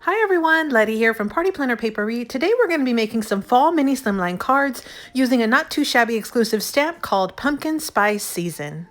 Hi everyone, Letty here from Party Planner Papery. Today we're going to be making some fall mini slimline cards using a not too shabby exclusive stamp called Pumpkin Spice Season.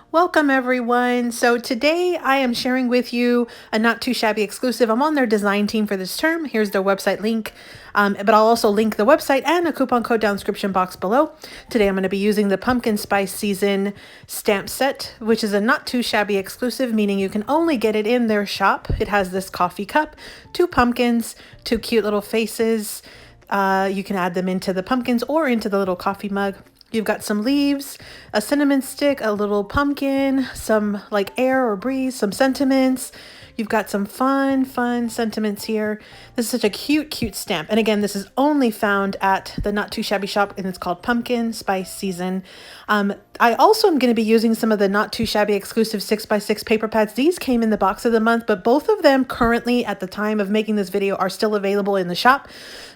Welcome everyone. So today I am sharing with you a not too shabby exclusive. I'm on their design team for this term. Here's their website link, but I'll also link the website and a coupon code down in the description box below. Today I'm going to be using the Pumpkin Spice Season stamp set, which is a not too shabby exclusive, meaning you can only get it in their shop. It has this coffee cup, 2 pumpkins, 2 cute little faces. You can add them into the pumpkins or into the little coffee mug. You've got some leaves, a cinnamon stick, a little pumpkin, some like air or breeze, some sentiments. You've got some fun sentiments here. This is such a cute stamp. And again, this is only found at the Not Too Shabby Shop, and it's called Pumpkin Spice Season. I also am going to be using some of the Not Too Shabby exclusive 6x6 paper pads. These came in the box of the month, but both of them currently at the time of making this video are still available in the shop.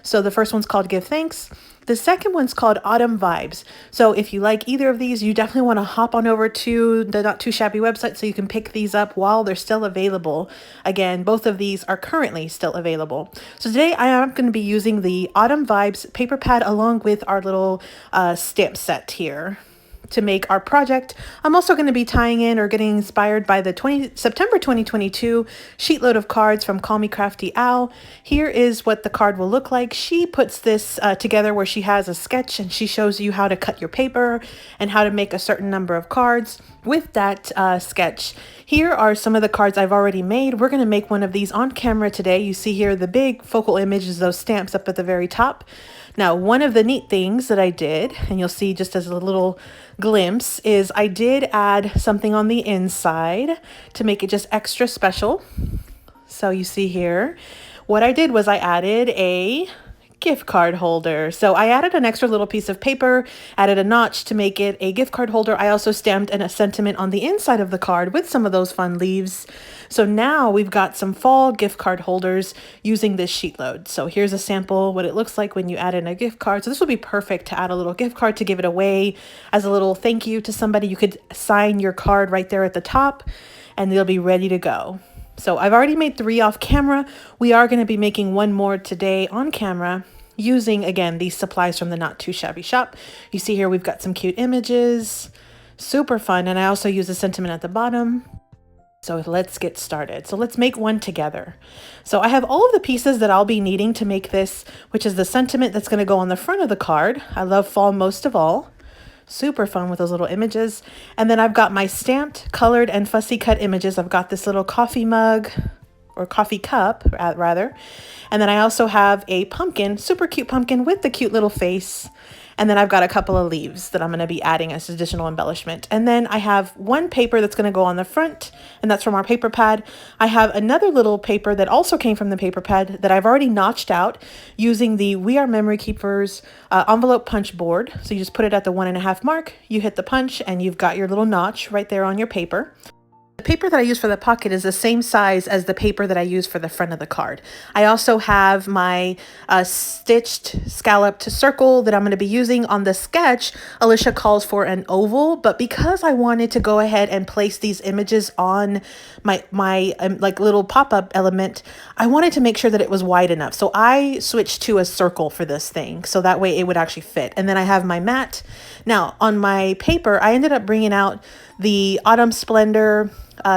So the first one's called Give Thanks. The second one's called Autumn Vibes. So if you like either of these, you definitely want to hop on over to the Not Too Shabby website so you can pick these up while they're still available. Again, both of these are currently still available. So today I am going to be using the Autumn Vibes paper pad along with our little stamp set here to make our project. I'm also going to be tying in or getting inspired by the September 2022 Sheetload of cards from Call Me Crafty Owl. Here is what the card will look like. She puts this together where she has a sketch and she shows you how to cut your paper and how to make a certain number of cards with that sketch. Here are some of the cards I've already made. We're going to make one of these on camera today. You see here the big focal image is those stamps up at the very top. Now, one of the neat things that I did, and you'll see just as a little glimpse, is I did add something on the inside to make it just extra special. So you see here, what I did was I added a gift card holder. So I added an extra little piece of paper, added a notch to make it a gift card holder. I also stamped a sentiment on the inside of the card with some of those fun leaves. So now we've got some fall gift card holders using this sheet load. So here's a sample, what it looks like when you add in a gift card. So this will be perfect to add a little gift card to give it away as a little thank you to somebody. You could sign your card right there at the top and they'll be ready to go. So I've already made 3 off camera. We are going to be making 1 more today on camera using, again, these supplies from the Not Too Shabby Shop. You see here we've got some cute images, super fun, and I also use a sentiment at the bottom. So let's get started. So let's make one together. So I have all of the pieces that I'll be needing to make this, which is the sentiment that's going to go on the front of the card. I love fall most of all. Super fun with those little images. And then I've got my stamped, colored, and fussy cut images. I've got this little coffee mug, or coffee cup rather. And then I also have a pumpkin, super cute pumpkin with the cute little face. And then I've got a couple of leaves that I'm going to be adding as additional embellishment. And then I have one paper that's going to go on the front, and that's from our paper pad. I have another little paper that also came from the paper pad that I've already notched out using the We Are Memory Keepers envelope punch board. So you just put it at the 1.5 mark, you hit the punch, and you've got your little notch right there on your paper. The paper that I use for the pocket is the same size as the paper that I use for the front of the card. I also have my stitched scalloped circle that I'm going to be using on the sketch. Alicia calls for an oval, but because I wanted to go ahead and place these images on my like little pop-up element, I wanted to make sure that it was wide enough. So I switched to a circle for this thing, so that way it would actually fit. And then I have my mat. Now on my paper, I ended up bringing out the Autumn Splendor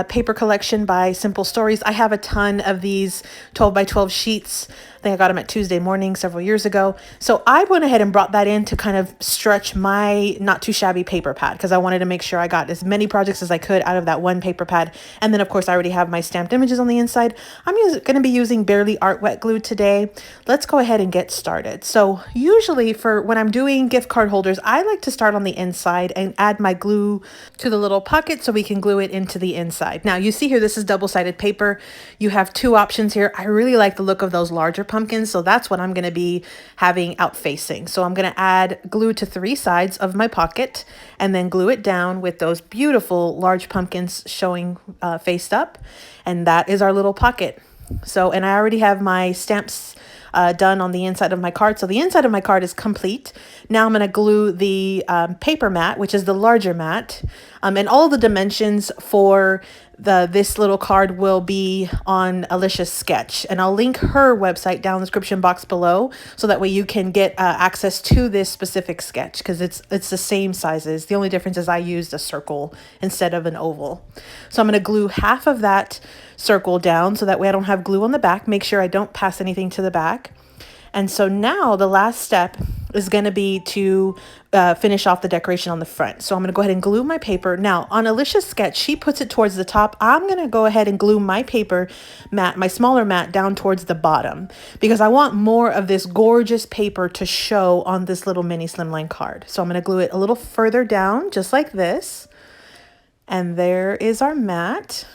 paper collection by Simple Stories. I have a ton of these 12x12 sheets. I think I got them at Tuesday Morning several years ago. So I went ahead and brought that in to kind of stretch my Not Too Shabby paper pad because I wanted to make sure I got as many projects as I could out of that one paper pad. And then of course I already have my stamped images on the inside. I'm going to be using Barely Art Wet Glue today. Let's go ahead and get started. So usually for when I'm doing gift card holders, I like to start on the inside and add my glue to the little pocket so we can glue it into the inside. Now you see here, this is double-sided paper. You have 2 options here. I really like the look of those larger pumpkins, so that's what I'm going to be having out facing. So I'm going to add glue to 3 sides of my pocket and then glue it down with those beautiful large pumpkins showing faced up, and that is our little pocket. So, and I already have my stamps done on the inside of my card. So the inside of my card is complete. Now I'm going to glue the paper mat, which is the larger mat, and all the dimensions for this little card will be on Alicia's sketch, and I'll link her website down in the description box below, so that way you can get access to this specific sketch, because it's the same sizes. The only difference is I used a circle instead of an oval. So I'm going to glue half of that circle down so that way I don't have glue on the back. Make sure I don't pass anything to the back. And so now the last step is going to be to finish off the decoration on the front. So I'm going to go ahead and glue my paper. Now on Alicia's sketch, she puts it towards the top. I'm going to go ahead and glue my paper mat, my smaller mat, down towards the bottom, because I want more of this gorgeous paper to show on this little mini slimline card. So I'm going to glue it a little further down, just like this. And there is our mat.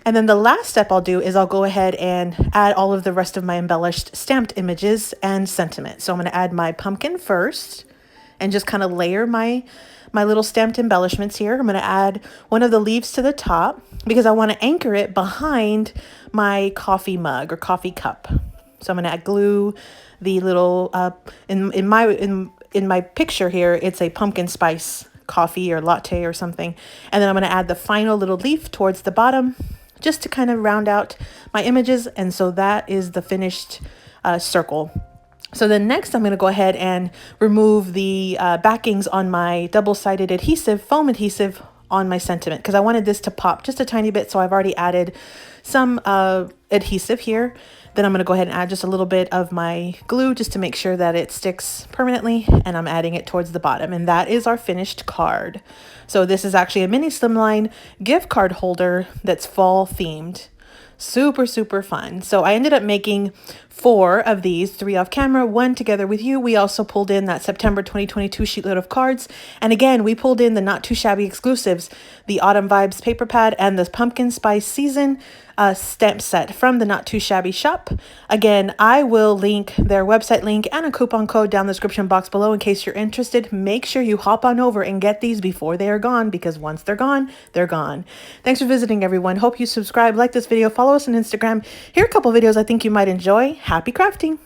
And then the last step I'll do is I'll go ahead and add all of the rest of my embellished stamped images and sentiment. So I'm going to add my pumpkin first and just kind of layer my little stamped embellishments here. I'm going to add one of the leaves to the top because I want to anchor it behind my coffee mug or coffee cup. So I'm going to add glue the little, in my picture here, it's a pumpkin spice coffee or latte or something. And then I'm going to add the final little leaf towards the bottom, just to kind of round out my images. And so that is the finished circle. So then next I'm going to go ahead and remove the backings on my double-sided adhesive, foam adhesive on my sentiment, because I wanted this to pop just a tiny bit. So I've already added some adhesive here. Then I'm going to go ahead and add just a little bit of my glue just to make sure that it sticks permanently, and I'm adding it towards the bottom, and that is our finished card. So this is actually a mini slimline gift card holder that's fall themed. Super, super fun. So I ended up making 4 of these, 3 off camera, 1 together with you. We also pulled in that September 2022 sheetload of cards. And again, we pulled in the Not Too Shabby exclusives, the Autumn Vibes paper pad and the Pumpkin Spice Season stamp set from the Not Too Shabby shop. Again, I will link their website link and a coupon code down the description box below in case you're interested. Make sure you hop on over and get these before they are gone, because once they're gone, they're gone. Thanks for visiting, everyone. Hope you subscribe, like this video, follow us on Instagram. Here are a couple videos I think you might enjoy. Happy crafting!